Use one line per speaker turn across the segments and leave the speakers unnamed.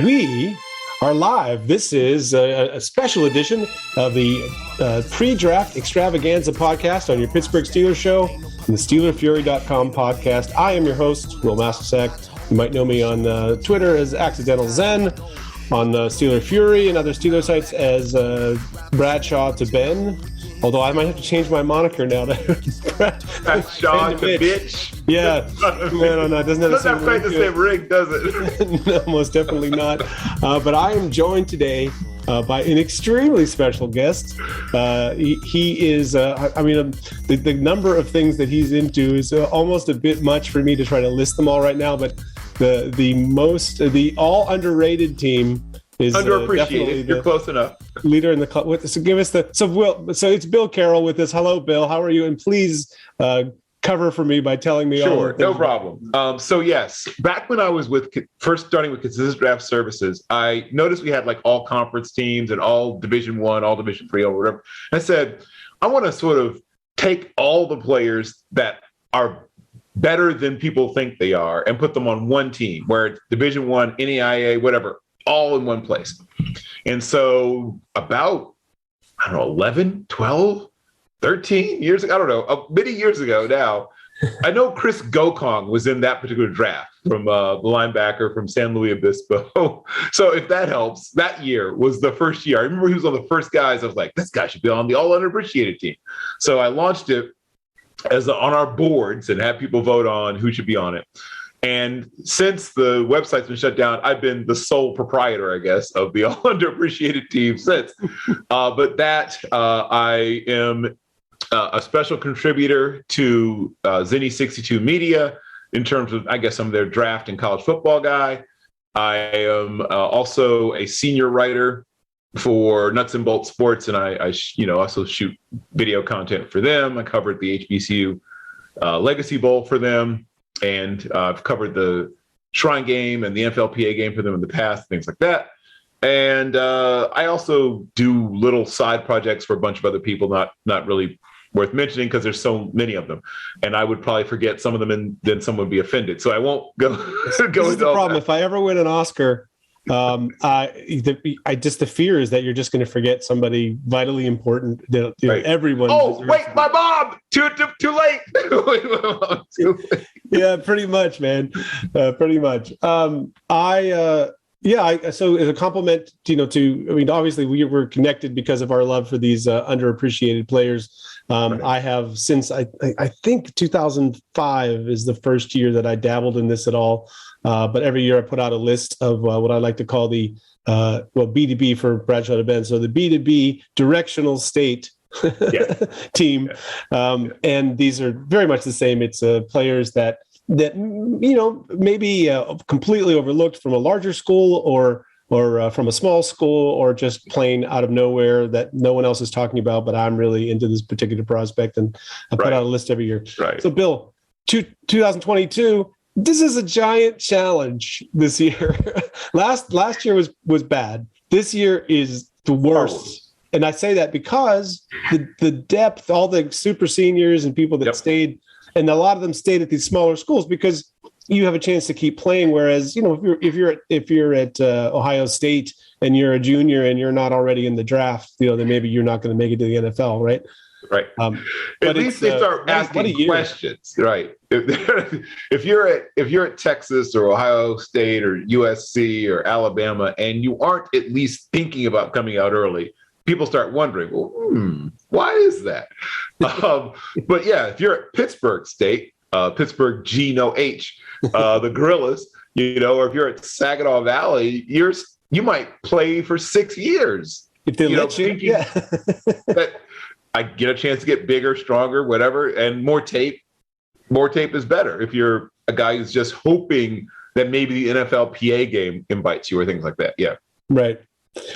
we are live. This is a special edition of the pre-draft extravaganza podcast on your Pittsburgh Steelers show and the SteelerFury.com podcast. I am your host, Wil Masisak. You might know me on Twitter as Accidental Zen, on Steeler Fury and other Steeler sites as Bradshaw to Ben. Although I might have to change my moniker now to
Bradshaw to bitch.
Yeah. No, it doesn't have
the same ring, does it?
No, most definitely not. But I am joined today by an extremely special guest. He is, the number of things that he's into is almost a bit much for me to try to list them all right now. But the all underrated team is
underappreciated. You're close enough.
Leader in the club. So it's Bill Carroll with us. Hello, Bill. How are you? And please cover for me by telling me.
Sure, no problem. So yes, back when I was first starting with Consistent Draft Services, I noticed we had like all conference teams and all Division I, all Division III, or whatever. I said, I want to sort of take all the players that are better than people think they are and put them on one team where it's Division I, NAIA, whatever, all in one place. And so about, 11, 12, 13 years ago, I don't know, many years ago now, I know Chris Gokong was in that particular draft from the linebacker from San Luis Obispo. So if that helps, that year was the first year. I remember he was one of the first guys. I was like, this guy should be on the all underappreciated team. So I launched it as on our boards and had people vote on who should be on it. And since the website's been shut down, I've been the sole proprietor, I guess, of the all underappreciated team since. I am a special contributor to Zinni 62 Media in terms of, I guess, some of their draft and college football guy. I am also a senior writer for Nuts and Bolts Sports, and I also shoot video content for them. I covered the HBCU Legacy Bowl for them, and I've covered the Shrine Game and the NFLPA game for them in the past, things like that. And I also do little side projects for a bunch of other people, not really worth mentioning because there's so many of them, and I would probably forget some of them, and then someone would be offended. So I won't go.
This is the problem. If I ever win an Oscar, the fear is that you're just going to forget somebody vitally important. Right. Everyone.
Oh wait, my mom! Too late. Too late.
Yeah, pretty much, man. Pretty much. So as a compliment, obviously we were connected because of our love for these underappreciated players. Right. I have since I think 2005 is the first year that I dabbled in this at all. But every year I put out a list of what I like to call the B2B for Bradshaw to Ben. So the B2B directional state team. And these are very much the same. It's players that maybe completely overlooked from a larger school or from a small school, or just plain out of nowhere that no one else is talking about, but I'm really into this particular prospect, and I put out a list every year.
Right.
So Bill, 2022, this is a giant challenge this year. Last year was bad. This year is the worst. And I say that because the depth, all the super seniors and people that stayed, and a lot of them stayed at these smaller schools because you have a chance to keep playing. Whereas, if you're at Ohio State and you're a junior and you're not already in the draft, then maybe you're not going to make it to the NFL, right?
Right. At least they start asking questions, right? If you're at Texas or Ohio State or USC or Alabama and you aren't at least thinking about coming out early, people start wondering, well, why is that? But yeah, if you're at Pittsburgh State, Pittsburgh G no H, the Gorillas, or if you're at Saginaw Valley, you might play for 6 years.
If they let you,
that I get a chance to get bigger, stronger, whatever, and more tape. More tape is better if you're a guy who's just hoping that maybe the NFLPA game invites you or things like that. Yeah.
Right.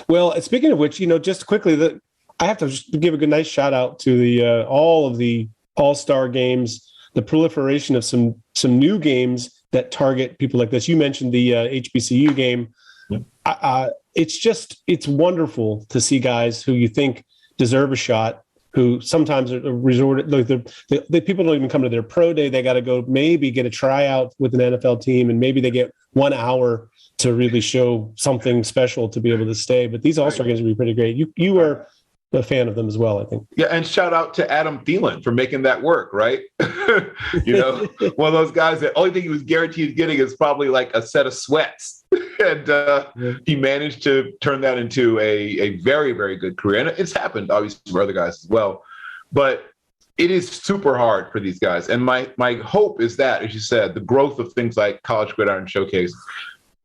Well, speaking of which, just quickly, I have to just give a nice shout out to the all of the all-star games, the proliferation of some new games that target people like this. You mentioned the HBCU game. Yeah. It's wonderful to see guys who you think deserve a shot who sometimes are resorted. Like the people don't even come to their pro day. They got to go maybe get a tryout with an NFL team, and maybe they get 1 hour to really show something special to be able to stay. But these All-Star games would be pretty great. You are a fan of them as well, I think.
Yeah, and shout out to Adam Thielen for making that work, right? One of those guys that only thing he was guaranteed getting is probably like a set of sweats. And he managed to turn that into a very, very good career. And it's happened, obviously, for other guys as well. But it is super hard for these guys. And my hope is that, as you said, the growth of things like College Gridiron Showcase,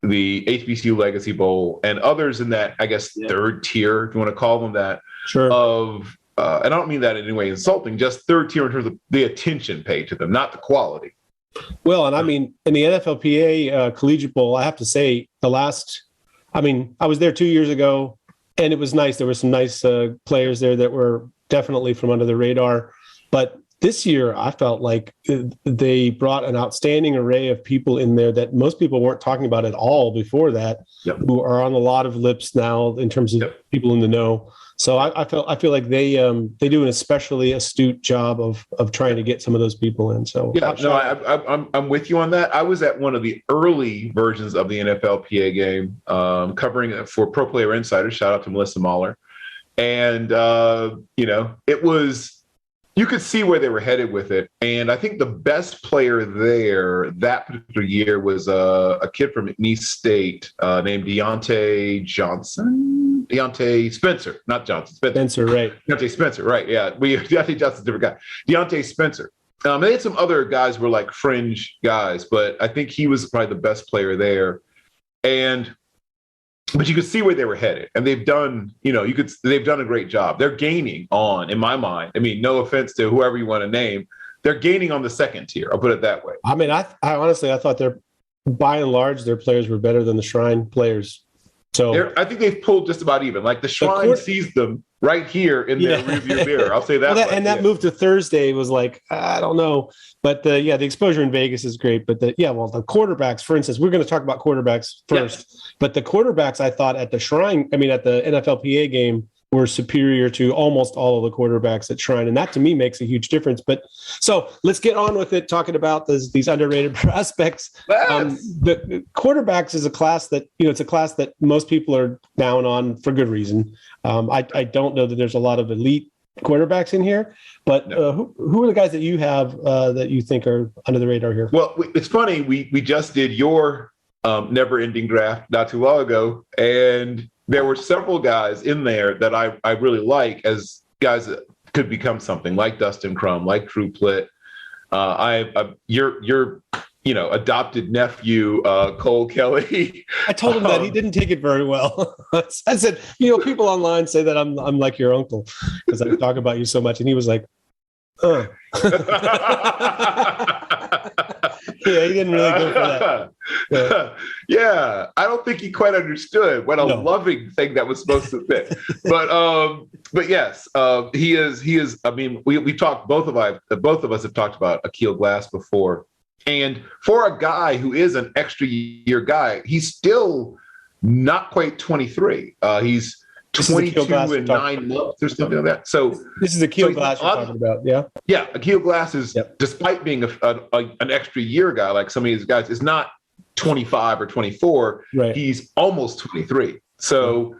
the HBCU Legacy Bowl, and others in that, I guess, third tier, if you want to call them that, of and I don't mean that in any way insulting, just third tier in terms of the attention paid to them, not the quality.
Well, and I mean, in the NFLPA Collegiate Bowl, I have to say I was there 2 years ago, and it was nice. There were some nice players there that were definitely from under the radar. But this year, I felt like they brought an outstanding array of people in there that most people weren't talking about at all before that, who are on a lot of lips now in terms of people in the know. So I feel like they do an especially astute job of trying to get some of those people in. So
I'm with you on that. I was at one of the early versions of the NFLPA game, covering it for Pro Player Insider. Shout out to Melissa Mahler, and it was. You could see where they were headed with it. And I think the best player there that particular year was a kid from McNeese State named Deontay Spencer, not Johnson.
Spencer, right.
Deontay Spencer, right. Yeah. Deontay Johnson's a different guy. Deontay Spencer. They had some other guys who were like fringe guys, but I think he was probably the best player there. But you could see where they were headed, and they've done, they've done a great job. They're gaining on, in my mind. I mean, no offense to whoever you want to name, they're gaining on the second tier. I'll put it that way.
I mean, I honestly, I thought by and large, their players were better than the Shrine players. So
I think they've pulled just about even. Like the Shrine sees them right here in their rearview mirror. I'll say that.
That move to Thursday was like, I don't know. But the exposure in Vegas is great. But the quarterbacks, for instance, we're going to talk about quarterbacks first. Yeah. But the quarterbacks, I thought at the NFLPA game were superior to almost all of the quarterbacks at Shrine. And that to me makes a huge difference. But so let's get on with it, talking about these underrated prospects. The quarterbacks is a class that, it's a class that most people are down on for good reason. I don't know that there's a lot of elite quarterbacks in here, but who are the guys that you have that you think are under the radar here?
Well, it's funny. We just did your never-ending draft not too long ago, and there were several guys in there that I really like as guys that could become something, like Dustin Crum, like Drew Plitt. Your adopted nephew, Cole Kelly.
I told him that he didn't take it very well. I said, people online say that I'm like your uncle because I talk about you so much, and he was like, "Oh." Yeah, he didn't really go for that.
Yeah, I don't think he quite understood what a loving thing that was supposed to fit. But yes, he is. I mean, we talked. Both of us have talked about Akil Glass before, and for a guy who is an extra year guy, he's still not quite 23. He's 22 and 9 months or something like that. So
this is Akil Glass you're talking about, yeah?
Yeah, Akil Glass is, despite being an extra year guy, like some of these guys, is not 25 or 24. Right. He's almost 23. So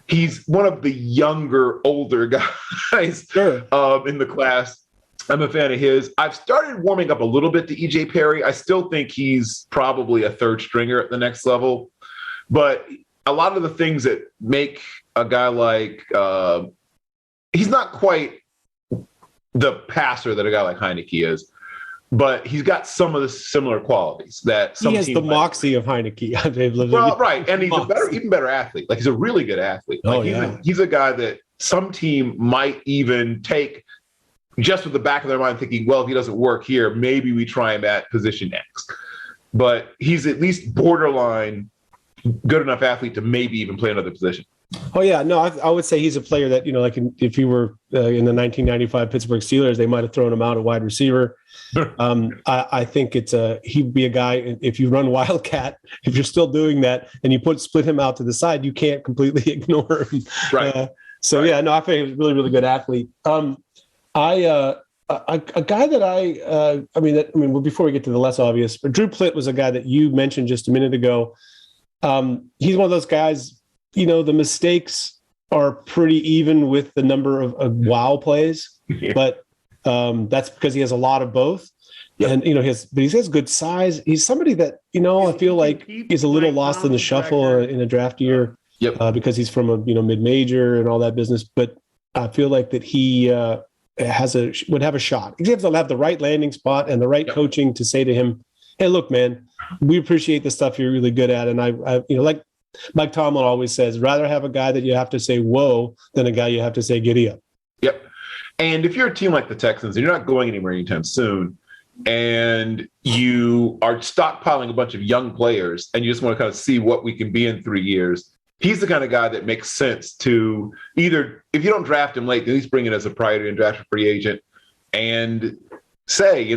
he's one of the older guys in the class. I'm a fan of his. I've started warming up a little bit to EJ Perry. I still think he's probably a third stringer at the next level. But a lot of the things that make a guy like he's not quite the passer that a guy like Heineke is, but he's got some of the similar qualities that some
he has the moxie of Heineke.
Well, right, and he's even better athlete. Like he's a really good athlete. Like he's a guy that some team might even take just with the back of their mind, thinking, well, if he doesn't work here, maybe we try him at position X. But he's at least borderline good enough athlete to maybe even play another position.
Oh, yeah. No, I would say he's a player that, if he were in the 1995 Pittsburgh Steelers, they might have thrown him out at wide receiver. I think he'd be a guy, if you run Wildcat, if you're still doing that and you split him out to the side, you can't completely ignore him.
Right.
I think he's a really, really good athlete. A guy that well, before we get to the less obvious, but Drew Plitt was a guy that you mentioned just a minute ago. He's one of those guys, the mistakes are pretty even with the number of wow plays, but that's because he has a lot of both. Yep. And, he has good size. He's somebody that, I feel like he's a little lost in the shuffle in a draft year.
Yep.
Because he's from a, mid-major and all that business. But I feel like that he would have a shot. He has to have the right landing spot and the right coaching to say to him, hey, look, man, we appreciate the stuff you're really good at. And I like Mike Tomlin always says, rather have a guy that you have to say, whoa, than a guy you have to say, giddy up.
Yep. And if you're a team like the Texans and you're not going anywhere anytime soon, and you are stockpiling a bunch of young players and you just want to kind of see what we can be in 3 years, he's the kind of guy that makes sense to either, if you don't draft him late, at least bring it as a priority and draft a free agent and say,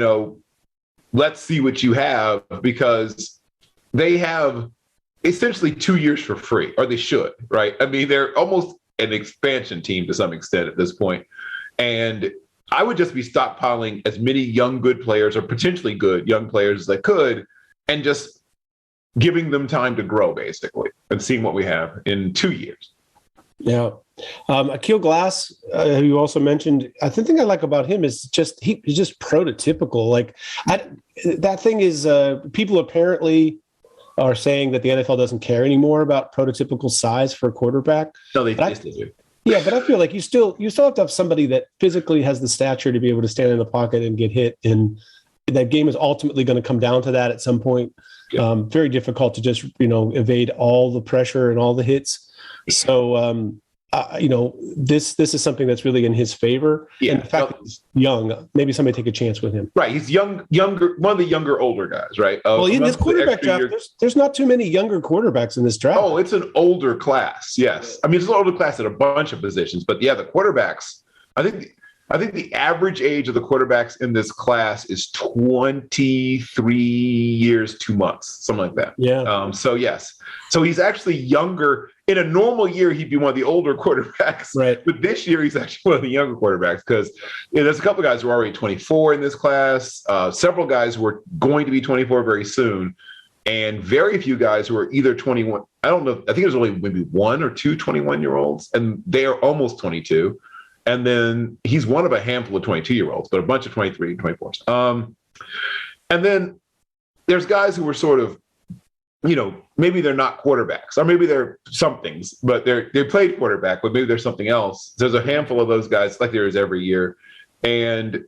let's see what you have, because they have essentially 2 years for free, or they should, right? I mean, they're almost an expansion team to some extent at this point. And I would just be stockpiling as many young, good players or potentially good young players as I could, and just giving them time to grow, basically, and seeing what we have in 2 years.
Yeah. Akil Glass, who you also mentioned, the thing I like about him is just he's just prototypical. Like that thing is people apparently are saying that the NFL doesn't care anymore about prototypical size for a quarterback.
No, they do.
Yeah, but I feel like you still have to have somebody that physically has the stature to be able to stand in the pocket and get hit. And that game is ultimately going to come down to that at some point. Yeah. Very difficult to just, evade all the pressure and all the hits. So, this is something that's really in his favor. Yeah. And the fact that he's young, maybe somebody take a chance with him.
Right. He's younger, one of the younger, older guys, right?
Well, in this quarterback draft, there's not too many younger quarterbacks in this draft.
Oh, it's an older class. Yes. I mean, it's an older class at a bunch of positions, but yeah, the quarterbacks, I think the average age of the quarterbacks in this class is 23 years, 2 months, something like that.
Yeah.
So yes. So he's actually younger. In a normal year, he'd be one of the older quarterbacks.
Right.
But this year, he's actually one of the younger quarterbacks because there's a couple of guys who are already 24 in this class. Several guys who are going to be 24 very soon. And very few guys who are either 21. I don't know. I think there's only maybe one or two 21-year-olds, and they are almost 22. And then he's one of a handful of 22-year-olds, but a bunch of 23 and 24s. And then there's guys who were sort of, maybe they're not quarterbacks, or maybe they're somethings, but they played quarterback, but maybe there's something else. There's a handful of those guys, like there is every year. And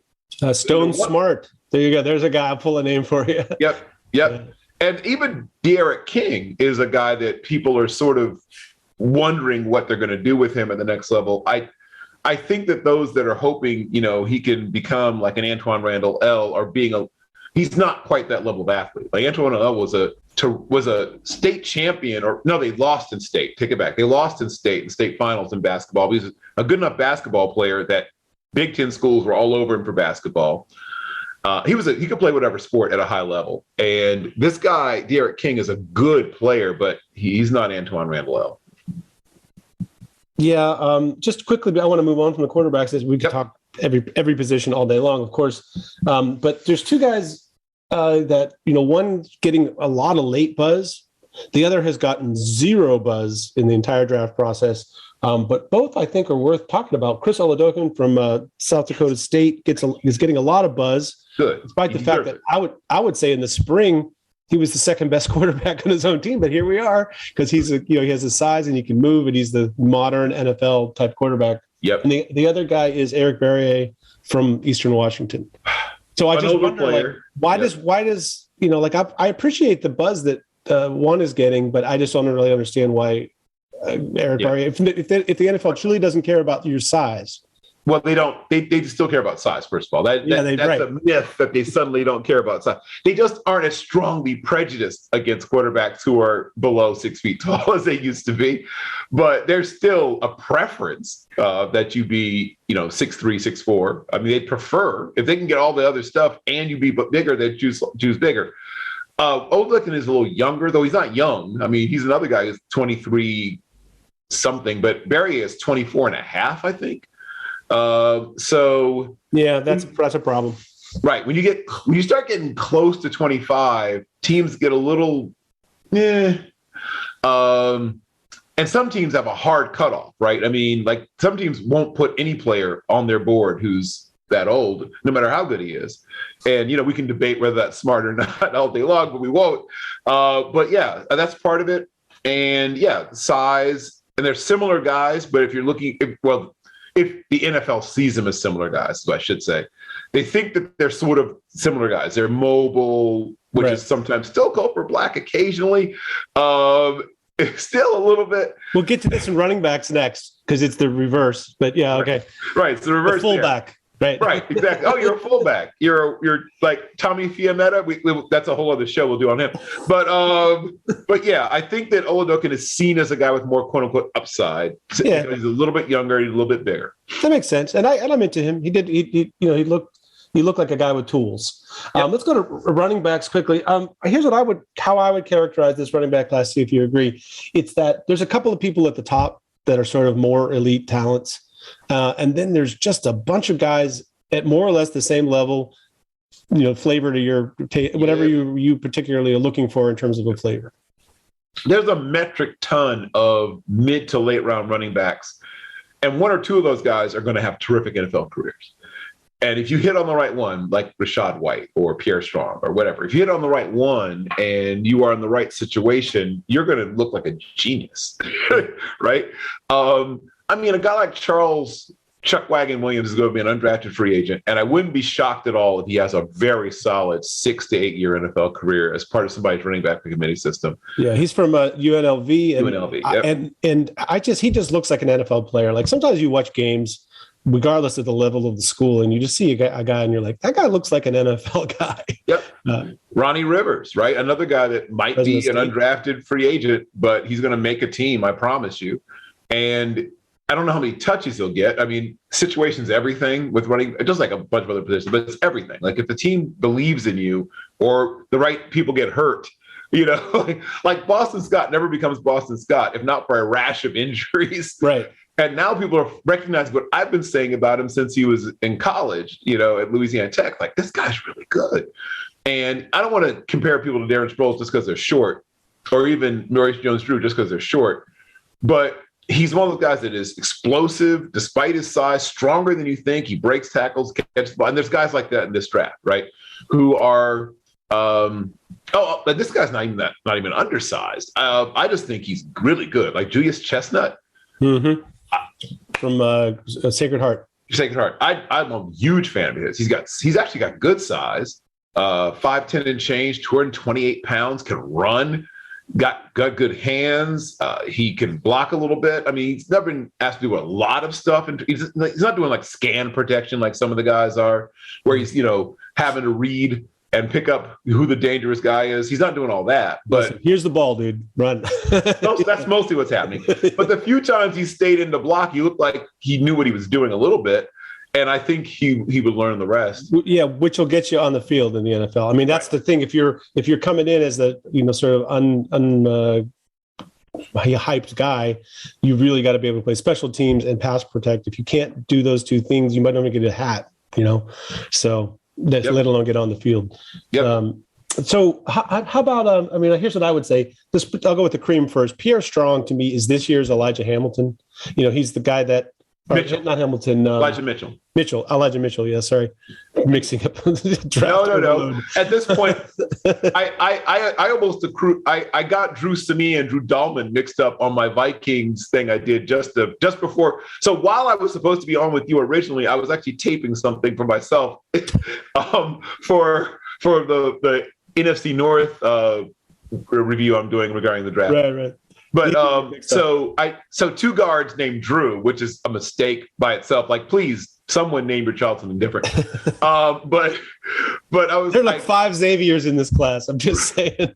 Stone Smart. There you go. There's a guy. I'll pull a name for you.
Yep. Yeah. And even D'Eriq King is a guy that people are sort of wondering what they're going to do with him at the next level. I think that those that are hoping, he can become like an Antoine Randall L, or he's not quite that level of athlete. Like Antoine L was a state champion, or no, they lost in state. Take it back. They lost in state finals in basketball. He's a good enough basketball player that Big Ten schools were all over him for basketball. He could play whatever sport at a high level. And this guy, D'Eriq King, is a good player, but he's not Antoine Randall L.
Yeah, just quickly, I want to move on from the quarterbacks as we can talk every position all day long, of course. But there's two guys that, one getting a lot of late buzz. The other has gotten zero buzz in the entire draft process. But both, I think, are worth talking about. Chris Oladokun from South Dakota State is getting a lot of buzz.
Good.
Despite the fact that I would say in the spring, he was the second best quarterback on his own team, but here we are because he has the size and he can move, and he's the modern NFL type quarterback.
Yep.
And the other guy is Eric Barrier from Eastern Washington. So I just wonder, why does I appreciate the buzz that one is getting, but I just don't really understand why Eric Barrier. If the NFL truly doesn't care about your size.
Well, they don't. They still care about size. First of all, that's a myth that they suddenly don't care about size. They just aren't as strongly prejudiced against quarterbacks who are below 6 feet tall as they used to be. But there's still a preference that you be, 6'3", 6'4". I mean, they prefer if they can get all the other stuff and you be bigger, they choose bigger. Oladokun is a little younger, though he's not young. I mean, he's another guy who's 23 something, but Barrier is 24 and a half, I think. So
yeah, that's a problem.
Right. When you start getting close to 25, teams get a little, and some teams have a hard cutoff, right? I mean, like some teams won't put any player on their board who's that old, no matter how good he is. And, we can debate whether that's smart or not all day long, but we won't. But yeah, that's part of it. And yeah, size, and they're similar guys, but if you're looking, if the NFL sees them as similar guys, so I should say, they think that they're sort of similar guys. They're mobile, which is sometimes still Cooper Black occasionally. Still a little bit.
We'll get to this in running backs next because it's the reverse. But yeah, okay.
Right, it's the reverse.
The fullback. There.
Right, exactly. Oh, you're a fullback. You're like Tommy Fiametta. That's a whole other show we'll do on him. But yeah, I think that Oladokun is seen as a guy with more quote unquote upside.
Yeah.
He's a little bit younger, he's a little bit bigger.
That makes sense, and I'm into him. He looked like a guy with tools. Yep. Let's go to running backs quickly. Here's how I would characterize this running back class. See if you agree. It's that there's a couple of people at the top that are sort of more elite talents. And then there's just a bunch of guys at more or less the same level, flavor to your whatever you particularly are looking for in terms of a flavor.
There's a metric ton of mid to late round running backs, and one or two of those guys are going to have terrific NFL careers. And if you hit on the right one, like Rashad White or Pierre Strong or whatever, if you hit on the right one and you are in the right situation, you're going to look like a genius, right? I mean, a guy like Charles Chuck Wagon Williams is going to be an undrafted free agent, and I wouldn't be shocked at all if he has a very solid 6 to 8 year NFL career as part of somebody's running back committee system.
Yeah, he's from UNLV, and
yep.
He just looks like an NFL player. Like sometimes you watch games, regardless of the level of the school, and you just see a guy, and you're like, that guy looks like an NFL guy.
Yep. Ronnie Rivers, right? Another guy that might be an undrafted free agent, but he's going to make a team, I promise you. And I don't know how many touches he'll get. I mean, situation's everything with running, just like a bunch of other positions, but it's everything. Like if the team believes in you or the right people get hurt, like Boston Scott never becomes Boston Scott, if not for a rash of injuries.
Right.
And now people are recognizing what I've been saying about him since he was in college, at Louisiana Tech. Like, this guy's really good. And I don't want to compare people to Darren Sproles just because they're short, or even Maurice Jones-Drew just because they're short. But he's one of those guys that is explosive, despite his size, stronger than you think. He breaks tackles, catches the ball. And there's guys like that in this draft, right? Who are, but this guy's not even undersized. I just think he's really good. Like Julius Chestnut.
Mm-hmm. From Sacred Heart.
Sacred Heart. I'm a huge fan of his. He's actually got good size. 5'10" and change, 228 pounds, can run. Got good hands. He can block a little bit. I mean, he's never been asked to do a lot of stuff, and he's not doing like scan protection like some of the guys are, where he's having to read and pick up who the dangerous guy is. He's not doing all that. But
listen, here's the ball, dude. Run.
That's mostly what's happening. But the few times he stayed in the block, he looked like he knew what he was doing a little bit. And I think he would learn the rest.
Yeah, which will get you on the field in the NFL. I mean, that's the thing. If you're coming in as the sort of hyped guy, you really got to be able to play special teams and pass protect. If you can't do those two things, you might not even get a hat. So let alone get on the field.
Yep.
So how about here's what I would say. I'll go with the cream first. Pierre Strong to me is this year's Elijah Hamilton. He's the guy that.
Mitchell.
Not Hamilton.
Elijah Mitchell.
Elijah Mitchell. Yeah, sorry, mixing up.
No. At this point, I almost I got Drew Samia and Drew Dahlman mixed up on my Vikings thing I did just before. So while I was supposed to be on with you originally, I was actually taping something for myself for the NFC North review I'm doing regarding the draft.
Right.
But so two guards named Drew, which is a mistake by itself. Like, please, someone name your child something different. But I was
there are like 5 Xaviers in this class. I'm just saying.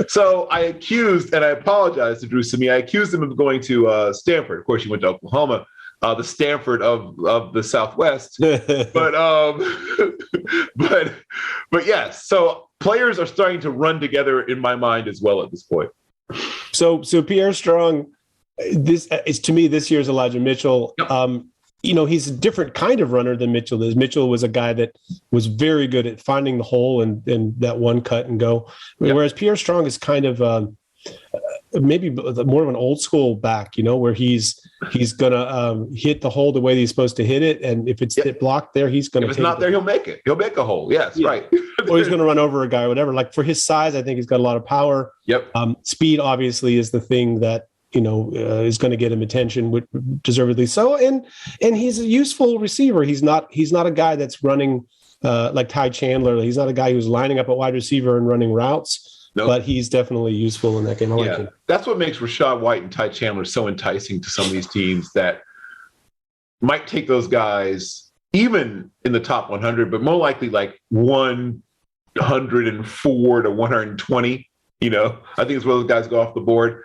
So
I accused, and I apologize to Drew Samia. I accused him of going to Stanford. Of course, he went to Oklahoma, the Stanford of the Southwest. But yes. So players are starting to run together in my mind as well at this point. So
Pierre Strong, this is to me this year's Elijah Mitchell.
Yep.
he's a different kind of runner than Mitchell is. Mitchell was a guy that was very good at finding the hole and that one cut and go. Whereas Pierre Strong is kind of maybe more of an old school back, where he's gonna hit the hole the way he's supposed to hit it, and if it's blocked there, he's gonna.
If it's not there, he'll make it. He'll make a hole. Yes, right.
Or he's gonna run over a guy or whatever. Like for his size, I think he's got a lot of power.
Yep.
Speed obviously is the thing that is going to get him attention, deservedly so. And he's a useful receiver. He's not a guy that's running like Ty Chandler. He's not a guy who's lining up at wide receiver and running routes. Nope. But he's definitely useful in that game. I like him.
That's what makes Rachaad White and Ty Chandler so enticing to some of these teams that might take those guys even in the top 100, but more likely like 104 to 120. I think it's where those guys go off the board.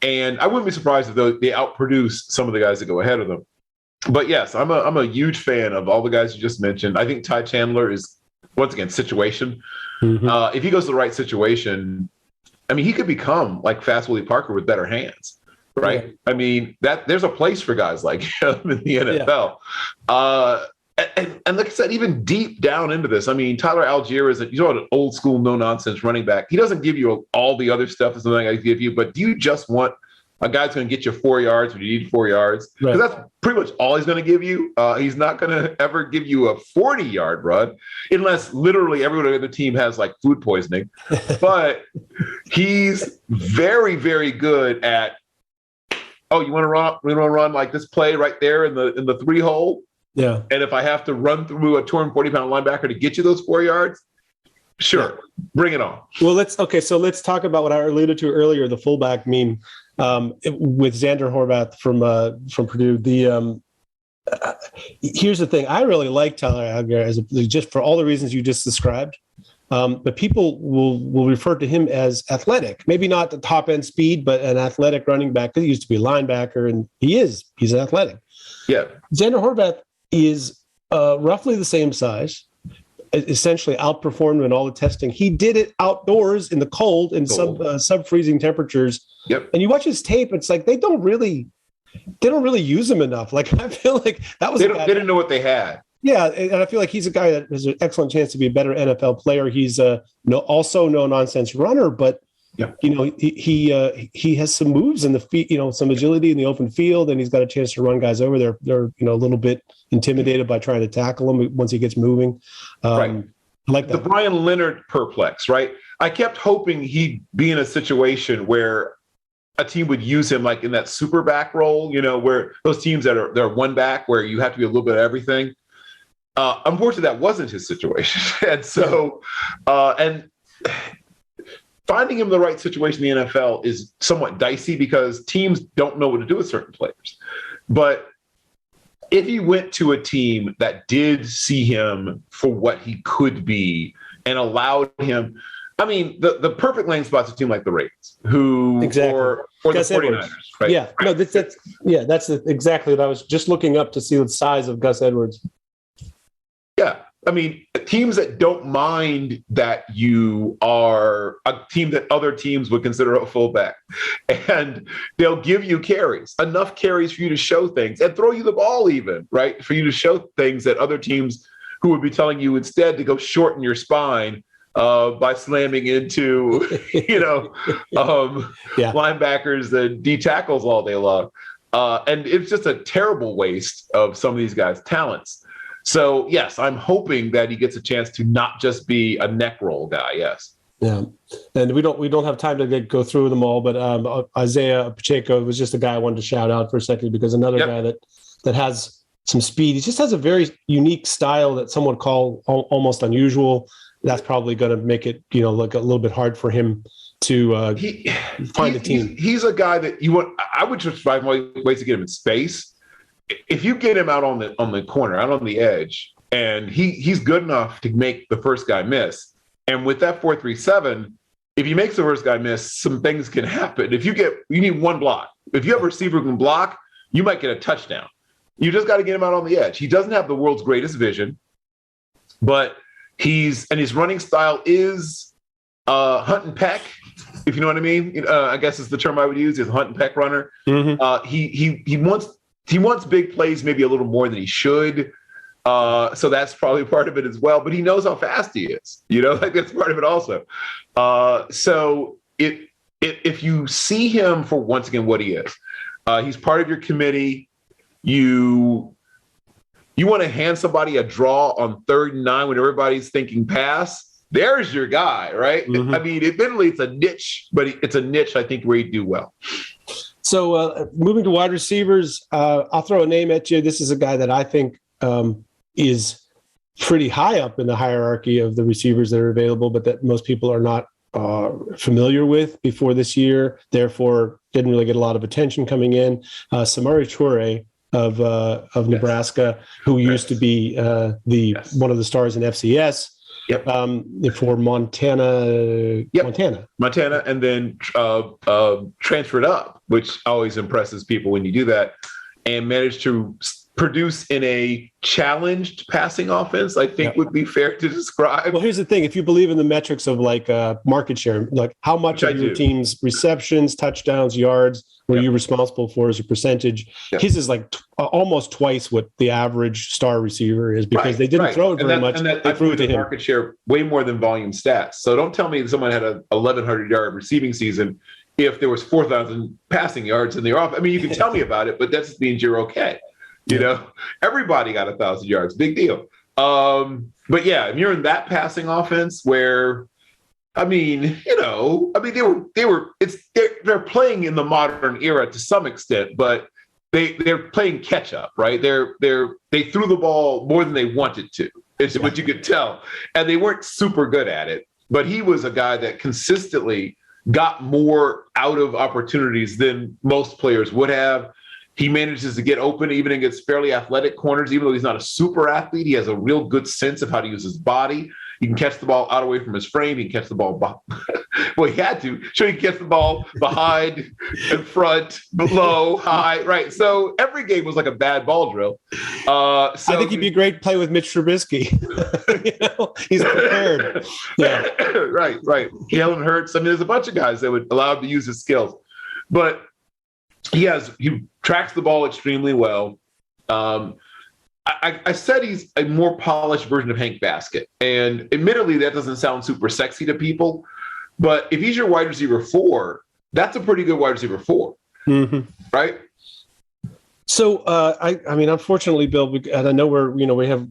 And I wouldn't be surprised if they outproduce some of the guys that go ahead of them. But yes, I'm a huge fan of all the guys you just mentioned. I think Ty Chandler is, once again, situation. Mm-hmm. If he goes to the right situation, I mean, he could become like Fast Willie Parker with better hands, right? Yeah. I mean, there's a place for guys like him in the NFL. Yeah. And like I said, even deep down into this, I mean, Tyler Algier is an old school, no nonsense running back. He doesn't give you all the other stuff that's something I give you, but do you just want a guy that's going to get you 4 yards when you need 4 yards? Because that's pretty much all he's going to give you. He's not going to ever give you a 40-yard run unless literally everyone on the team has like food poisoning. But he's very, very good at, you want to run like this play right there in the 3-hole? Yeah. And if I have to run through a 240-pound linebacker to get you those 4 yards, sure, bring it on.
Well, let's talk about what I alluded to earlier, the fullback meme with Xander Horvath from Purdue. Here's the thing: I really like Tyler Algier just for all the reasons you just described. But people will refer to him as athletic, maybe not the top end speed, but an athletic running back. He used to be a linebacker, and he's athletic. Yeah, Xander Horvath is roughly the same size, essentially outperformed in all the testing. He did it outdoors in the cold in sub-freezing temperatures. Yep. And you watch his tape, it's like they don't really use him enough. Like I feel like that was
they didn't know what they had.
Yeah, and I feel like he's a guy that has an excellent chance to be a better NFL player. He's also no nonsense runner, but he has some moves in the feet, some agility in the open field, and he's got a chance to run guys over. They're a little bit intimidated by trying to tackle him once he gets moving.
Right. I like that. The Brian Leonard perplex, right? I kept hoping he'd be in a situation where a team would use him like in that super back role, where those teams they're one back where you have to be a little bit of everything. Unfortunately, that wasn't his situation. And so, and finding him the right situation in the NFL is somewhat dicey because teams don't know what to do with certain players. But if he went to a team that did see him for what he could be and allowed him, I mean, the perfect landing spot's a team like the Ravens, or the 49ers, right?
Yeah, no, that's exactly what I was just looking up to see the size of Gus Edwards.
Yeah, I mean, teams that don't mind that you are a team that other teams would consider a fullback, and they'll give you enough carries for you to show things and throw you the ball even, right? For you to show things that other teams who would be telling you instead to go shorten your spine by slamming into, linebackers and D tackles all day long. And it's just a terrible waste of some of these guys' talents. So, yes, I'm hoping that he gets a chance to not just be a neck roll guy. Yes.
Yeah. And we don't have time to go through them all, but Isaiah Pacheco was just a guy I wanted to shout out for a second because another guy that has some speed. He just has a very unique style that some would call almost unusual. That's probably going to make it, look a little bit hard for him to find a team.
He's a guy that I would just find ways to get him in space. If you get him out on the corner, out on the edge, and he's good enough to make the first guy miss. And with that 4.37, if he makes the first guy miss, some things can happen. You need one block. If you have a receiver who can block, you might get a touchdown. You just got to get him out on the edge. He doesn't have the world's greatest vision, but his running style is hunt and peck, if you know what I mean. I guess is the term I would use. He's a hunt and peck runner. Mm-hmm. He wants he wants big plays maybe a little more than he should. So that's probably part of it as well. But he knows how fast he is. Like that's part of it also. So if you see him for once again what he is, he's part of your committee. You want to hand somebody a draw on 3rd and 9 when everybody's thinking pass. There's your guy, right? Mm-hmm. I mean, admittedly, it's a niche, but it's a niche I think where you do well.
So moving to wide receivers, I'll throw a name at you. This is a guy that I think is pretty high up in the hierarchy of the receivers that are available, but that most people are not familiar with before this year. Therefore, didn't really get a lot of attention coming in. Samori Toure of Nebraska, who used to be one of the stars in FCS.
Yep.
For Montana.
Yep. Montana, and then transferred up, which always impresses people when you do that, and managed to produce in a challenged passing offense, I think would be fair to describe.
Well, here's the thing. If you believe in the metrics of like market share, like how much of your team's receptions, touchdowns, yards were you responsible for as a percentage? His is like almost twice what the average star receiver is, because they didn't throw it very much. And they threw it to him.
Market share way more than volume stats. So don't tell me that someone had a 1,100-yard receiving season if there was 4,000 passing yards in the off. I mean, you can tell me about it, but that just means you're okay. Everybody got 1,000 yards, big deal. But yeah, if you're in that passing offense where, they're playing in the modern era to some extent, but they're playing catch up, right? They threw the ball more than they wanted to. It's what you could tell, and they weren't super good at it. But he was a guy that consistently got more out of opportunities than most players would have. He manages to get open even against fairly athletic corners. Even though he's not a super athlete, he has a real good sense of how to use his body. He can catch the ball out away from his frame. He can catch the ball well, he had to. Sure, he can catch the ball behind, in front, below, high. Right. So every game was like a bad ball drill.
I think he'd be a great play with Mitch Trubisky. He's prepared. Yeah.
Right. Jalen Hurts. There's a bunch of guys that would allow him to use his skills. But he tracks the ball extremely well. I said he's a more polished version of Hank Baskett. And admittedly, that doesn't sound super sexy to people. But if he's your wide receiver 4, that's a pretty good wide receiver 4. Mm-hmm. Right?
So, unfortunately, Bill, and I know we have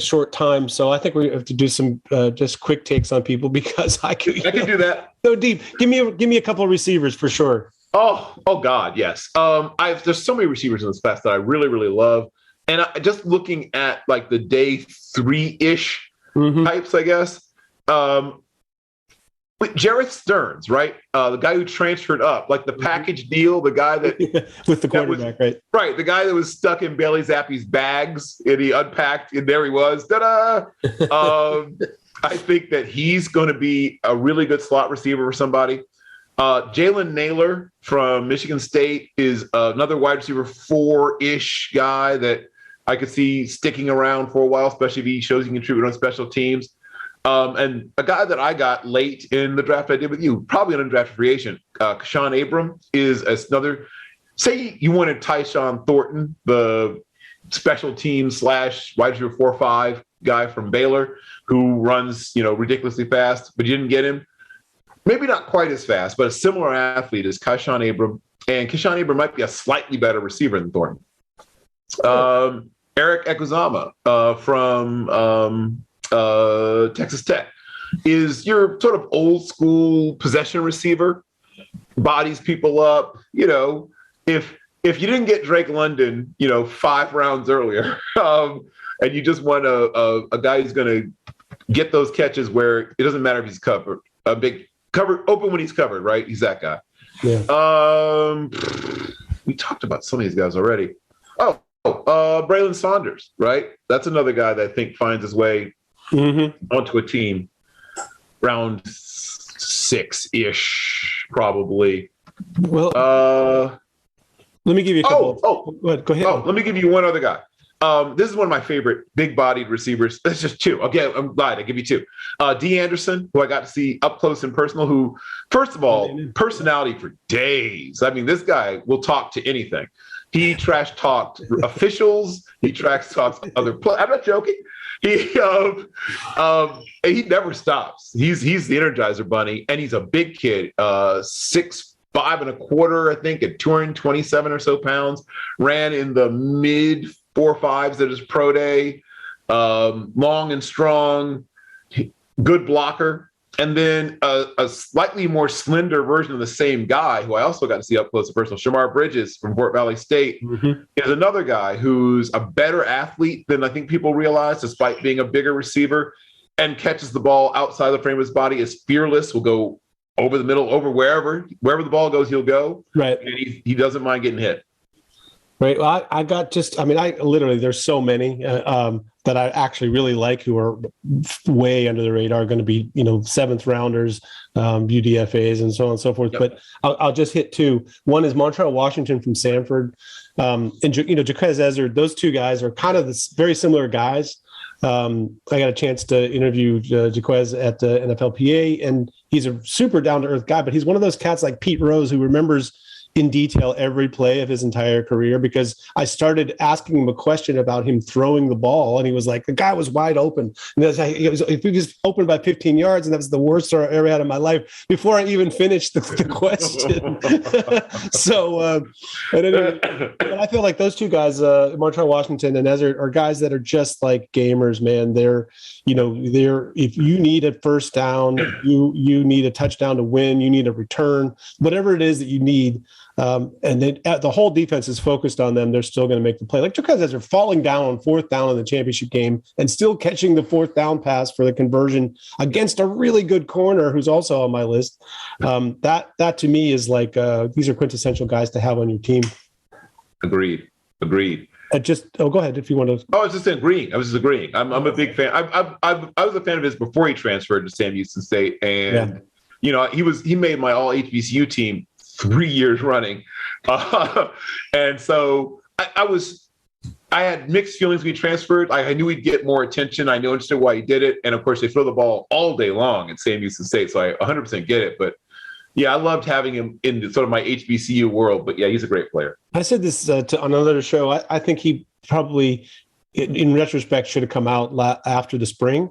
short time, so I think we have to do some just quick takes on people, because I can
do that.
So deep. Give me a couple of receivers for sure.
Oh God, yes. There's so many receivers in this class that I really, really love. And just looking at like the day 3-ish types, I guess. Jarrett Stearns, right? The guy who transferred up, like the package deal, the guy that
with the quarterback, right?
Right, the guy that was stuck in Bailey Zappi's bags and he unpacked and there he was. Ta-da! I think that he's going to be a really good slot receiver for somebody. Jalen Naylor from Michigan State is another wide receiver 4-ish guy that I could see sticking around for a while, especially if he shows he can contribute on special teams. And a guy that I got late in the draft I did with you, probably an undrafted free agent, Kashawn Abram, is another. Say you wanted Tyshawn Thornton, the special team / wide receiver 4-5 guy from Baylor who runs, ridiculously fast, but you didn't get him. Maybe not quite as fast, but a similar athlete is Kashawn Abram. And Kashawn Abram might be a slightly better receiver than Thornton. Eric Ekwuzama from Texas Tech is your sort of old school possession receiver, bodies people up. If you didn't get Drake London, 5 rounds earlier, and you just want a guy who's going to get those catches where it doesn't matter if he's covered, a big covered open when he's covered, right? He's that guy. Yeah. We talked about some of these guys already. Braylon Saunders, right? That's another guy that I think finds his way onto a team round 6-ish, probably.
Well, let me give you a couple. Go ahead.
Let me give you one other guy. This is one of my favorite big-bodied receivers. That's just 2. Okay, I'm glad I give you 2. D. Anderson, who I got to see up close and personal, who, first of all, personality for days. This guy will talk to anything. He trash talked officials. He trash talks other players. I'm not joking. He never stops. He's the Energizer Bunny, and he's a big kid, 6'5.25", I think, at 227 or so pounds. Ran in the mid 4.5s at his pro day. Long and strong, good blocker. And then a slightly more slender version of the same guy, who I also got to see up close and personal, Shamar Bridges from Fort Valley State, is another guy who's a better athlete than I think people realize, despite being a bigger receiver, and catches the ball outside the frame of his body, is fearless, will go over the middle, over wherever the ball goes, he'll go.
Right.
And he doesn't mind getting hit.
Right. Well, I literally, there's so many that I actually really like who are way under the radar, going to be, seventh rounders, UDFAs, and so on and so forth. Yep. But I'll just hit two. One is Montreal Washington from Sanford, and Jaquez Ezzard. Those two guys are kind of very similar guys. I got a chance to interview Jaquez at the NFLPA, and he's a super down to earth guy. But he's one of those cats like Pete Rose who remembers in detail every play of his entire career, because I started asking him a question about him throwing the ball, and he was like, the guy was wide open. And if he was open by 15 yards, and that was the worst throw I ever had in my life, before I even finished the question. So, but I feel like those two guys, Montreal Washington and Ezzard, are guys that are just like gamers, man. They're if you need a first down, you need a touchdown to win, you need a return, whatever it is that you need. And then the whole defense is focused on them. They're still going to make the play. Like Jaquez are falling down on fourth down in the championship game and still catching the fourth down pass for the conversion against a really good corner who's also on my list. That to me is like these are quintessential guys to have on your team. Agreed. Go ahead if you want to.
Oh, I was just agreeing. I'm a big fan. I was a fan of his before he transferred to Sam Houston State, and he made my all HBCU team 3 years running. And so I had mixed feelings when he transferred. I knew he'd get more attention. I understood why he did it. And of course they throw the ball all day long at Sam Houston State. So I 100% get it. But yeah, I loved having him in sort of my HBCU world, but yeah, he's a great player.
I said this on another show. I think he probably, in retrospect, should have come out after the spring.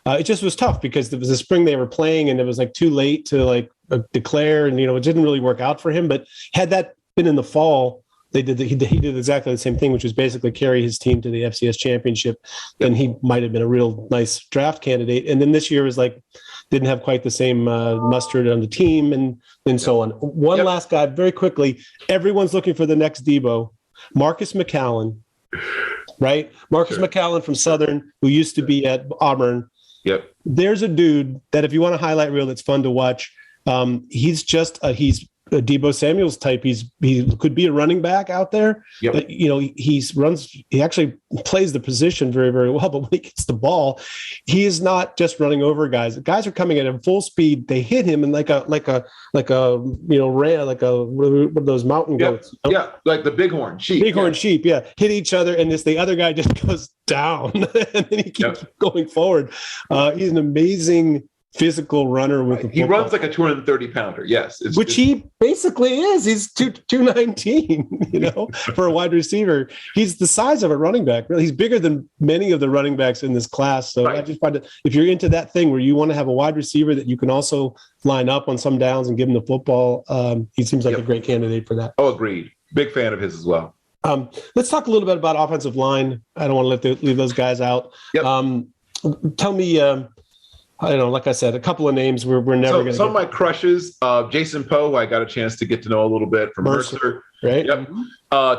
It just was tough because it was the spring they were playing, and it was like too late to declare, and it didn't really work out for him. But had that been in the fall, he did exactly the same thing, which was basically carry his team to the FCS championship. Then he might have been a real nice draft candidate. And then this year was didn't have quite the same mustard on the team, and so on. One last guy, very quickly. Everyone's looking for the next Debo, Marcus McCallum. Right? Marcus McCallum from Southern, who used to be at Auburn.
Yep.
There's a dude that if you want a highlight reel that's fun to watch, he's a Debo Samuels type. He could be a running back out there.
Yep.
But, he actually plays the position very, very well. But when he gets the ball, he is not just running over guys. The guys are coming at him full speed. They hit him in like a one of those mountain goats.
Yeah, like the bighorn sheep.
Hit each other, and the other guy just goes down, and then he keeps going forward. He's an amazing physical runner with
he runs like a 230 pounder. Yes.
Which he basically is. He's 219, for a wide receiver. He's the size of a running back. Really. He's bigger than many of the running backs in this class. So I just find that if you're into that thing where you want to have a wide receiver that you can also line up on some downs and give him the football, he seems like a great candidate for that.
Oh, agreed. Big fan of his as well.
Let's talk a little bit about offensive line. I don't want to leave those guys out.
Yep.
Tell me, I don't know, like I said, a couple of names we're never going to.
Some of my crushes, Jason Poe, who I got a chance to get to know a little bit from Mercer.
Right.
Yep.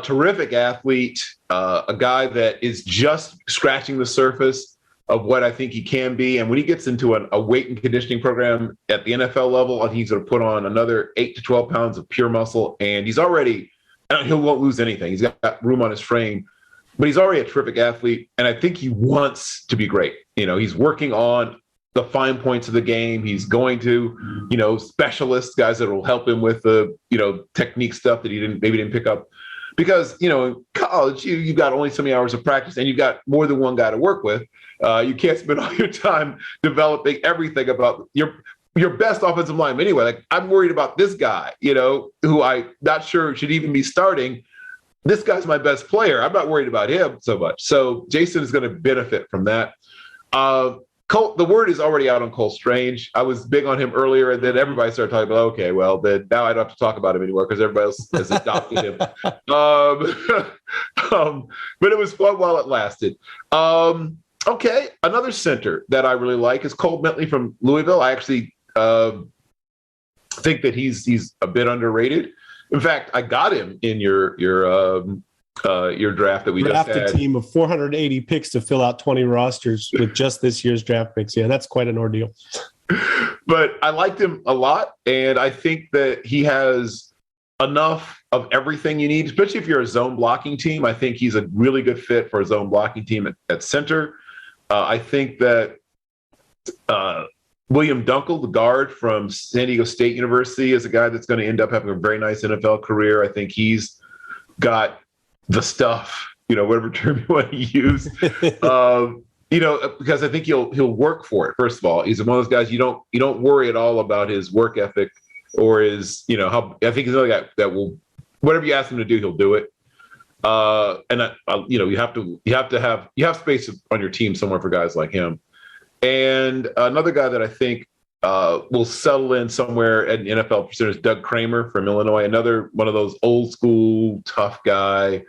Terrific athlete, a guy that is just scratching the surface of what I think he can be. And when he gets into a weight and conditioning program at the NFL level, I think he's going to put on another 8 to 12 pounds of pure muscle. And he won't lose anything. He's got room on his frame. But he's already a terrific athlete. And I think he wants to be great. He's working on the fine points of the game. He's going to, specialists, guys that will help him with the, technique stuff that he maybe didn't pick up. Because, in college, you've got only so many hours of practice and you've got more than one guy to work with. You can't spend all your time developing everything about your best offensive lineman. Anyway, I'm worried about this guy, who I'm not sure should even be starting. this guy's my best player. I'm not worried about him so much. So Jason is going to benefit from that. Cole, the word is already out on Cole Strange. I was big on him earlier, and then everybody started talking about, okay, well, then now I don't have to talk about him anymore because everybody else has adopted him. But it was fun while it lasted. Okay, another center that I really like is Cole Bentley from Louisville. I actually think that he's a bit underrated. In fact, I got him in your draft that we just had.
Drafted team of 480 picks to fill out 20 rosters with just this year's draft picks. Yeah, that's quite an ordeal.
But I liked him a lot, and I think that he has enough of everything you need, especially if you're a zone blocking team. I think he's a really good fit for a zone blocking team at center. I think that William Dunkel, the guard from San Diego State University, is a guy that's going to end up having a very nice NFL career. I think he's got the stuff, whatever term you want to use, because I think he'll work for it. First of all, he's one of those guys you don't worry at all about his work ethic or his, how. I think he's another guy that will, whatever you ask him to do, he'll do it. And you have space on your team somewhere for guys like him. And another guy that I think will settle in somewhere at an NFL percentage is Doug Kramer from Illinois. Another one of those old school tough guy.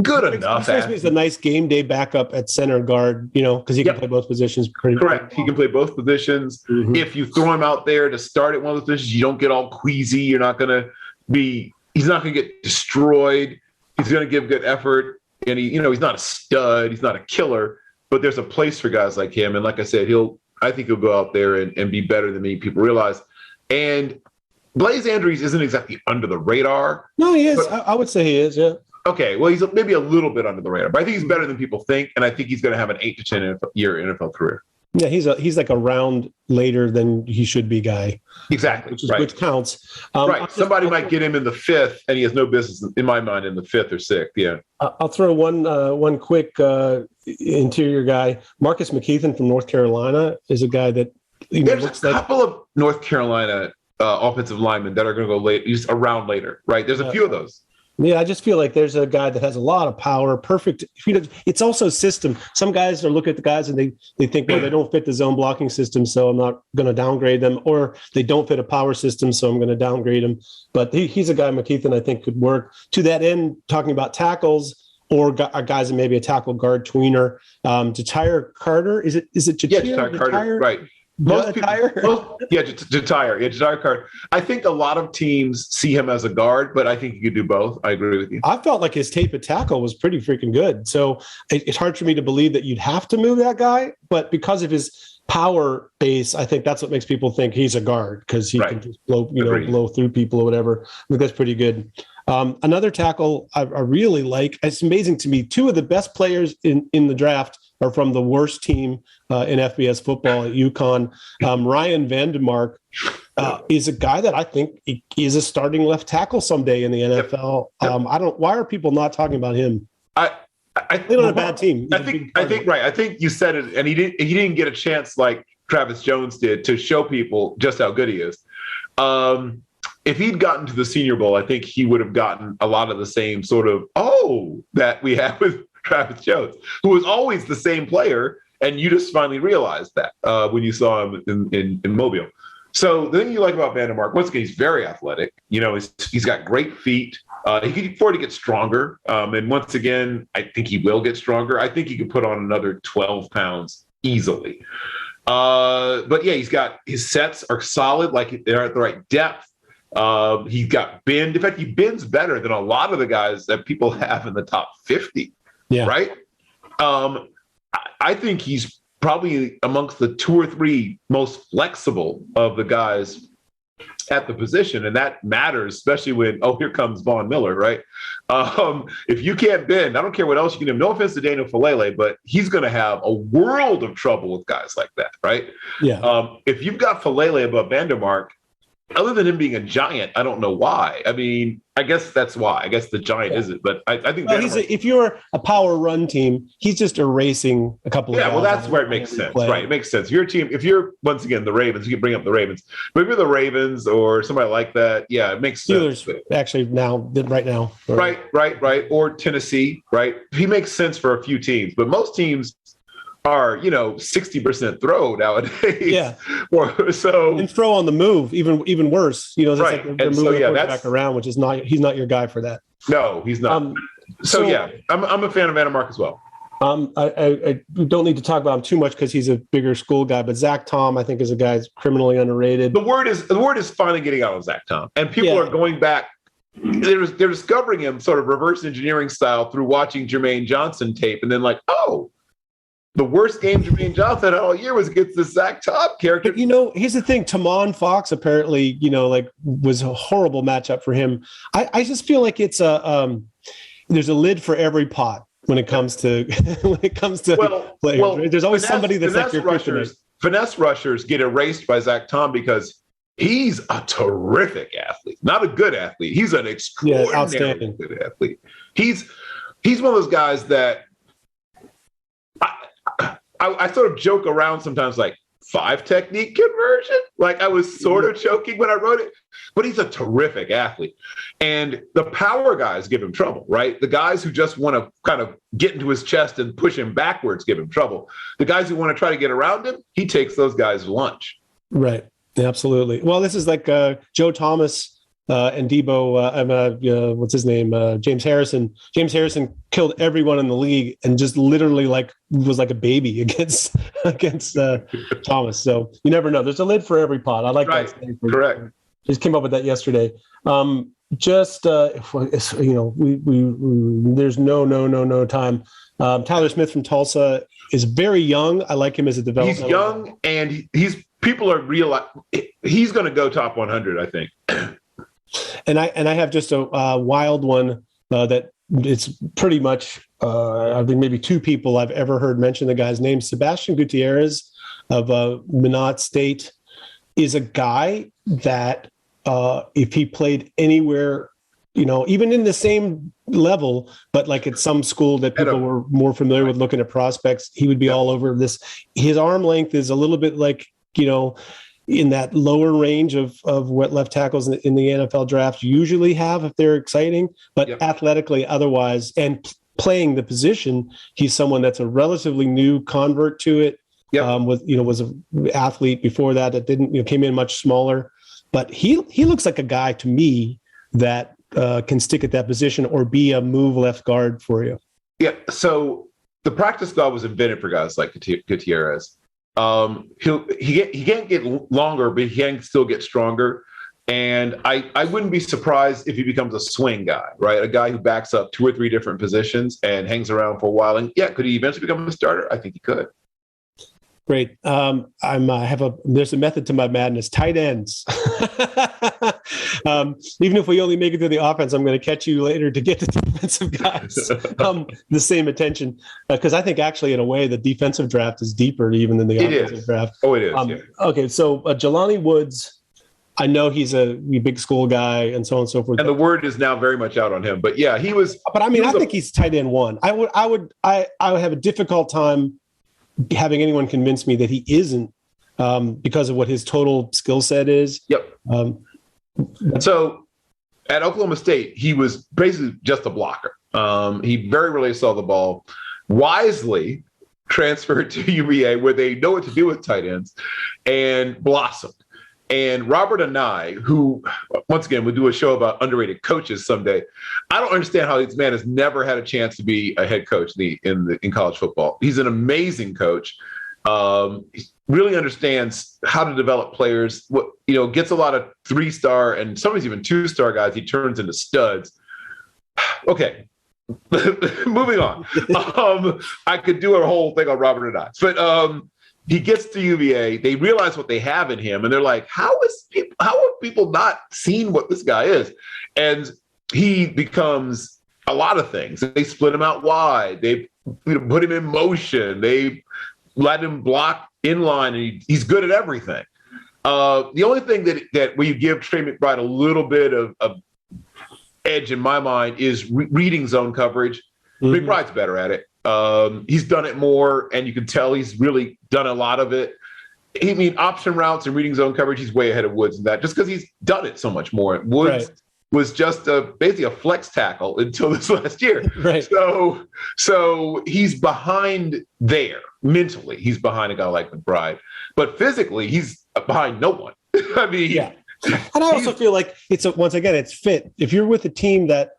Good enough.
He's a nice game day backup at center guard, because he can play both positions.
Correct. He can play both positions. Mm-hmm. If you throw him out there to start at one of those positions, you don't get all queasy. He's not going to get destroyed. He's going to give good effort. And he's not a stud. He's not a killer, but there's a place for guys like him. And like I said, I think he'll go out there and be better than many people realize. And Blaze Andrews isn't exactly under the radar.
No, he is. I would say he is, yeah.
Okay, well, he's maybe a little bit under the radar, but I think he's better than people think, and I think he's going to have an 8 to 10 year NFL career.
Yeah, he's like a round later than he should be guy.
Exactly,
which counts.
Right, somebody might get him in the 5th, and he has no business, in my mind, in the 5th or 6th. Yeah,
I'll throw one quick interior guy. Marcus McKeithen from North Carolina is a guy that
there's a couple of North Carolina offensive linemen that are going to go late, around later. Right, there's a few of those.
Yeah, I just feel like there's a guy that has a lot of power. Perfect. It's also system. Some guys are looking at the guys and they think, well, they don't fit the zone blocking system, so I'm not going to downgrade them. Or they don't fit a power system, so I'm going to downgrade them. But he's a guy, McKeithen, I think could work. To that end, talking about tackles or guys that maybe a tackle guard tweener. Ja'Tyre Carter, is it Ja'Tyre?
Yeah, Ja'Tyre Carter, right. Ja'Tyre Carter. I think a lot of teams see him as a guard, but I think he could do both. I agree with you.
I felt like his tape at tackle was pretty freaking good. So it's hard for me to believe that you'd have to move that guy, but because of his power base, I think that's what makes people think he's a guard because he can just blow through people or whatever. I think that's pretty good. Another tackle I really like. It's amazing to me. 2 of the best players in the draft are from the worst team in FBS football at UConn. Ryan Vandemark is a guy that I think is a starting left tackle someday in the NFL. Yep. Why are people not talking about him? I played on a bad team.
I think you said it, and he didn't get a chance like Travis Jones did to show people just how good he is. If he'd gotten to the Senior Bowl, I think he would have gotten a lot of the same sort of that we have with Travis Jones, who was always the same player, and you just finally realized that when you saw him in Mobile. So the thing you like about Vandemark, once again, he's very athletic. He's got great feet. He can afford to get stronger, and once again, I think he will get stronger. I think he can put on another 12 pounds easily. But yeah, his sets are solid, like they're at the right depth. He's got bend. In fact, he bends better than a lot of the guys that people have in the top 50. Yeah. Right. I think he's probably amongst the 2 or 3 most flexible of the guys at the position. And that matters, especially when, here comes Von Miller, right? If you can't bend, I don't care what else you can do. No offense to Daniel Falele, but he's going to have a world of trouble with guys like that, right?
Yeah.
If you've got Falele above Vandemark, other than him being a giant, I don't know why. I mean, I guess that's why. I guess the giant isn't, but I think
if you're a power run team, he's just erasing a couple of guys.
Well, that's where it makes sense, right? It makes sense. If you're a team, if you're once again the Ravens, you can bring up the Ravens, but if you're the Ravens or somebody like that, yeah, it makes sense.
Steelers actually right now,
right, or Tennessee, right? He makes sense for a few teams, but most teams are 60% throw nowadays.
Yeah.
So
and throw on the move, even worse. That's
right.
Like they're moving the quarterback around, which is he's not your guy for that.
No, he's not. So yeah, I'm a fan of Vandermark as well.
I don't need to talk about him too much because he's a bigger school guy, but Zach Tom, I think, is a guy who's criminally underrated.
The word is finally getting out of Zach Tom, and people are going back. They're discovering him sort of reverse engineering style through watching Jermaine Johnson tape, and then like, oh, the worst game Jermaine Johnson had all year was against the Zach Tom character.
But here's the thing: Tamon Fox apparently, was a horrible matchup for him. I just feel like it's there's a lid for every pot when it comes to players. Right? There's always somebody that's like your
finesse rushers get erased by Zach Tom because he's a terrific athlete, not a good athlete. He's an extraordinarily good athlete. He's one of those guys that I sort of joke around sometimes, like 5 technique conversion. Like I was sort of joking when I wrote it, but he's a terrific athlete. And the power guys give him trouble, right? The guys who just want to kind of get into his chest and push him backwards give him trouble. The guys who want to try to get around him, he takes those guys lunch.
Right. Absolutely. Well, this is like Joe Thomas and Debo, what's his name? James Harrison. James Harrison killed everyone in the league and just literally was like a baby against Thomas. So you never know. There's a lid for every pot. I like that.
Correct.
Just came up with that yesterday. There's no time. Tyler Smith from Tulsa is very young. I like him as a developer.
He's young and people are he's going to go top 100, I think.
And I have just a wild one that it's pretty much I think maybe 2 people I've ever heard mention the guy's name. Sebastian Gutierrez of Minot State is a guy that if he played anywhere, even in the same level, but like at some school that people were more familiar with looking at prospects, he would be all over this. His arm length is a little bit like, in that lower range of what left tackles in the NFL draft usually have if they're exciting, but athletically otherwise and playing the position, he's someone that's a relatively new convert to it. Was an athlete before that didn't came in much smaller, but he looks like a guy to me that can stick at that position or be a move left guard for you.
Yeah. So the practice squad was invented for guys like Gutierrez. He can't get longer, but he can still get stronger. And I wouldn't be surprised if he becomes a swing guy, right? A guy who backs up 2 or 3 different positions and hangs around for a while. And could he eventually become a starter? I think he could.
Great. There's a method to my madness. Tight ends. Even if we only make it to the offense, I'm going to catch you later to get to defensive guys the same attention because I think actually in a way the defensive draft is deeper even than the offensive draft.
Oh, it is.
Okay, so Jelani Woods, I know he's a big school guy and so on and so forth.
And the word is now very much out on him. But yeah, he was.
But I mean, I think he's tight end 1. I would have a difficult time having anyone convince me that he isn't because of what his total skill set is.
Yep. So at Oklahoma State, he was basically just a blocker. He very rarely saw the ball. Wisely transferred to UVA where they know what to do with tight ends and blossomed. And Robert and I, who, once again, we'll do a show about underrated coaches someday. I don't understand how this man has never had a chance to be a head coach in college football. He's an amazing coach. He really understands how to develop players. Gets a lot of 3-star and sometimes even 2-star guys. He turns into studs. Okay, moving on. I could do a whole thing on Robert and I, but. He gets to UVA. They realize what they have in him, and they're like, "How have people not seen what this guy is?" And he becomes a lot of things. They split him out wide. They put him in motion. They let him block inline, and he's good at everything. The only thing that we give Trey McBride a little bit of edge in my mind is reading zone coverage. Mm-hmm. McBride's better at it. He's done it more, and you can tell he's really done a lot of it. I mean, option routes and reading zone coverage, he's way ahead of Woods in that, just because he's done it so much more. Woods was just basically a flex tackle until this last year.
Right.
So he's behind there. Mentally, he's behind a guy like McBride. But physically, he's behind no one. I mean,
yeah. And I also feel like once again, it's fit. If you're with a team that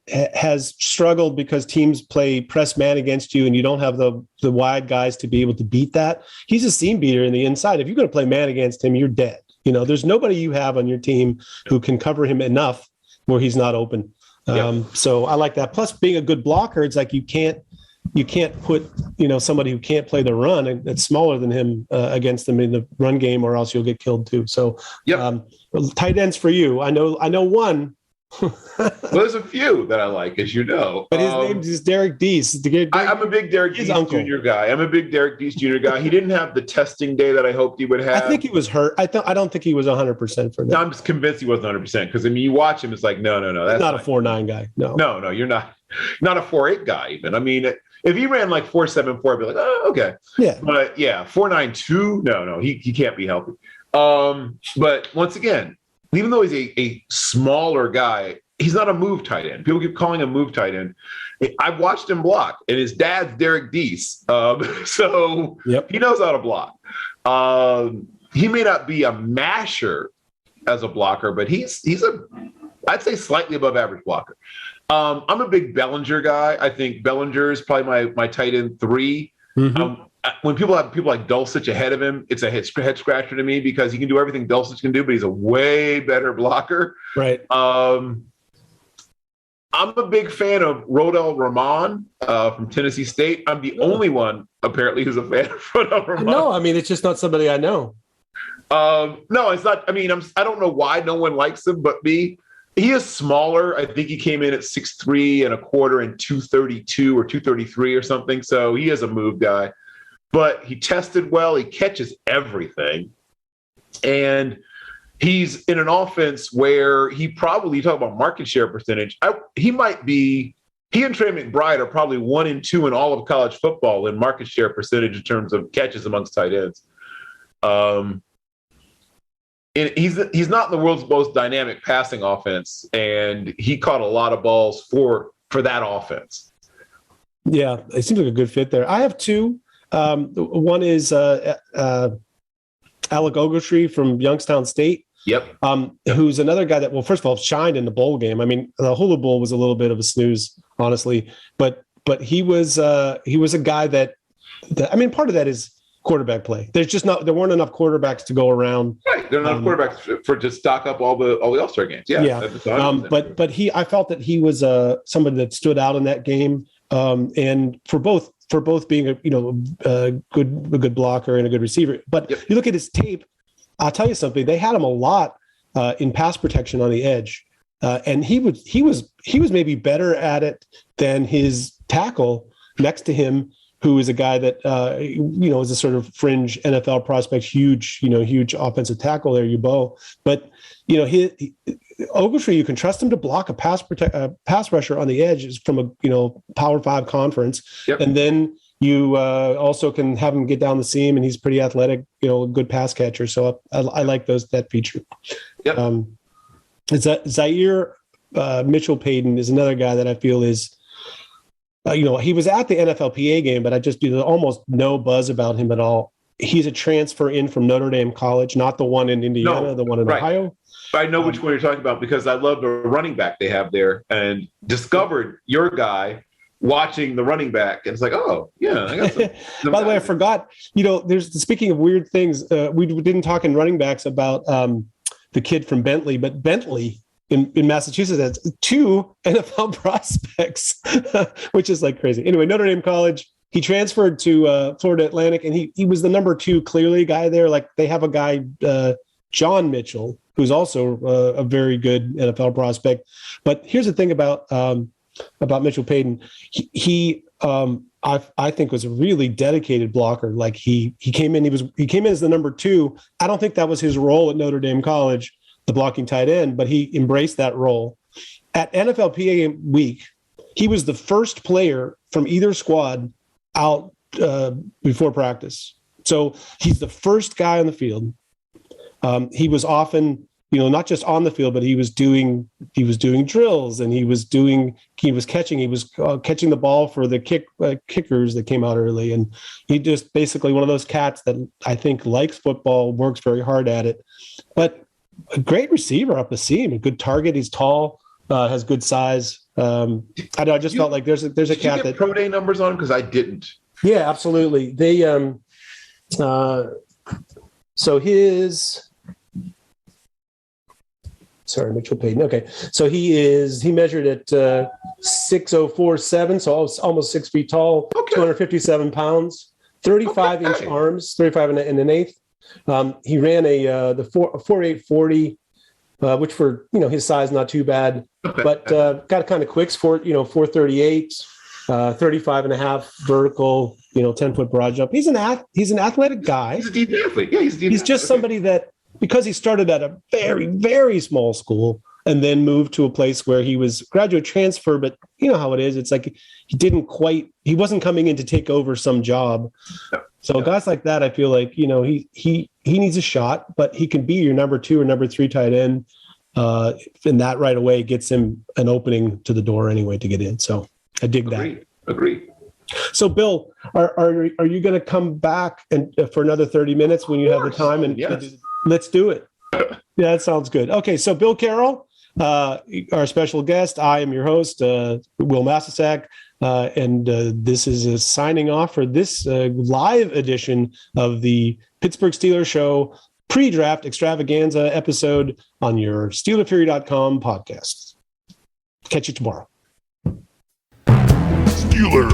has struggled because teams play press man against you and you don't have the wide guys to be able to beat that, he's a seam beater in the inside. If you're going to play man against him, you're dead. You know, there's nobody you have on your team who can cover him enough where he's not open. So I like that. Plus, being a good blocker, it's like you can't put, somebody who can't play the run that's smaller than him against them in the run game, or else you'll get killed too. So tight ends for you. I know one.
Well, there's a few that I like, as you know.
But his name is Derek Deese.
I'm a big Derek Deese Jr. guy. He didn't have the testing day that I hoped he would have.
I think he was hurt. I don't think he was 100% for that.
I'm just convinced he wasn't 100% because, I mean, you watch him, it's like, no. That's
not a 4.9 guy.
No, you're not a 4.8 guy even. I mean, if he ran like 4.74, I'd be like, oh, okay.
Yeah.
But 4.92, no, he can't be healthy. But once again, even though he's a smaller guy, he's not a move tight end. People keep calling him move tight end. I've watched him block, and his dad's Derek Deese. So he knows how to block. He may not be a masher as a blocker, but he's I'd say slightly above average blocker. I'm a big Bellinger guy. I think Bellinger is probably my tight end 3. Mm-hmm. When people have people like Dulcich ahead of him, it's a head scratcher to me because he can do everything Dulcich can do, but he's a way better blocker.
Right.
I'm a big fan of Rodell Ramon from Tennessee State. I'm the only one apparently who's a fan of Rodell Ramon.
No, I mean, it's just not somebody I know.
No, it's not. I mean, I don't know why no one likes him but me. He is smaller. I think he came in at 6'3" and a quarter and 232 or 233 or something. So he is a move guy. But he tested well. He catches everything. And he's in an offense where you talk about market share percentage. He and Trey McBride are probably 1 and 2 in all of college football in market share percentage in terms of catches amongst tight ends. And he's not in the world's most dynamic passing offense. And he caught a lot of balls for that offense.
Yeah, it seems like a good fit there. I have 2. One is Alec Ogletree from Youngstown State.
Yep.
Who's another guy that, well, first of all, shined in the bowl game. I mean, the Hula Bowl was a little bit of a snooze, honestly, but he was a guy that I mean, part of that is quarterback play. There weren't enough quarterbacks to go around.
Right. There are enough quarterbacks to stock up all the All-Star games. Yeah.
But I felt that he was somebody that stood out in that game. And for both being a good blocker and a good receiver. But you look at his tape, I'll tell you something. They had him a lot in pass protection on the edge, and he was maybe better at it than his tackle next to him, who is a guy that is a sort of fringe NFL prospect, huge offensive tackle there, Ubo. But Ogletree, you can trust him to block a pass rusher on the edge from a Power 5 conference, and then you also can have him get down the seam, and he's pretty athletic, a good pass catcher. So I like that feature.
Yep.
Zaire Mitchell Payton is another guy that I feel is, he was at the NFLPA game, but there's almost no buzz about him at all. He's a transfer in from Notre Dame College, not the one in Indiana, the one in Ohio.
I know which one you're talking about because I love the running back they have there and discovered your guy watching the running back. And it's like, oh, yeah. I got some
By the way, I forgot, speaking of weird things, we didn't talk in running backs about the kid from Bentley, but Bentley in Massachusetts has 2 NFL prospects, which is like crazy. Anyway, Notre Dame College. He transferred to Florida Atlantic, and he was the number 2 clearly guy there. Like they have a guy, John Mitchell, who's also a very good NFL prospect. But here's the thing about Mitchell Payton. He I think was a really dedicated blocker. Like he came in as the number 2. I don't think that was his role at Notre Dame College, the blocking tight end, but he embraced that role. At NFLPA week, he was the first player from either squad out before practice. So he's the first guy on the field. He was often, not just on the field, but he was doing drills, and he was catching the ball for the kickers that came out early. And he just basically one of those cats that I think likes football, works very hard at it, but a great receiver up the seam, a good target. He's tall, has good size. I just felt like there's a cat
you get
that
pro day numbers on him, because I didn't.
Yeah, absolutely. They Mitchell Payton. Okay. So he measured at 6'0", so almost 6 feet tall, 257 pounds, 35-inch arms, 35 and an eighth. He ran a 4.840, which for his size not too bad, but got kind of quicks for 4.38, 35 and a half vertical, 10-foot broad jump. He's an athletic guy.
He's a deep athlete. Yeah,
he's just somebody that, because he started at a very, very small school and then moved to a place where he was graduate transfer, but you know how it is. It's like he wasn't coming in to take over some job. So guys like that, I feel like, he needs a shot, but he can be your number 2 or number 3 tight end. And that right away gets him an opening to the door anyway to get in. So I dig that.
Agree.
So Bill, are you going to come back and for another 30 minutes when you have the time? And
yes.
Let's do it. Yeah, that sounds good. Okay, so Bill Carroll, our special guest. I am your host, Wil Masisak, and this is a signing off for this live edition of the Pittsburgh Steelers Show pre-draft extravaganza episode on your SteelerFury.com podcast. Catch you tomorrow.
Steelers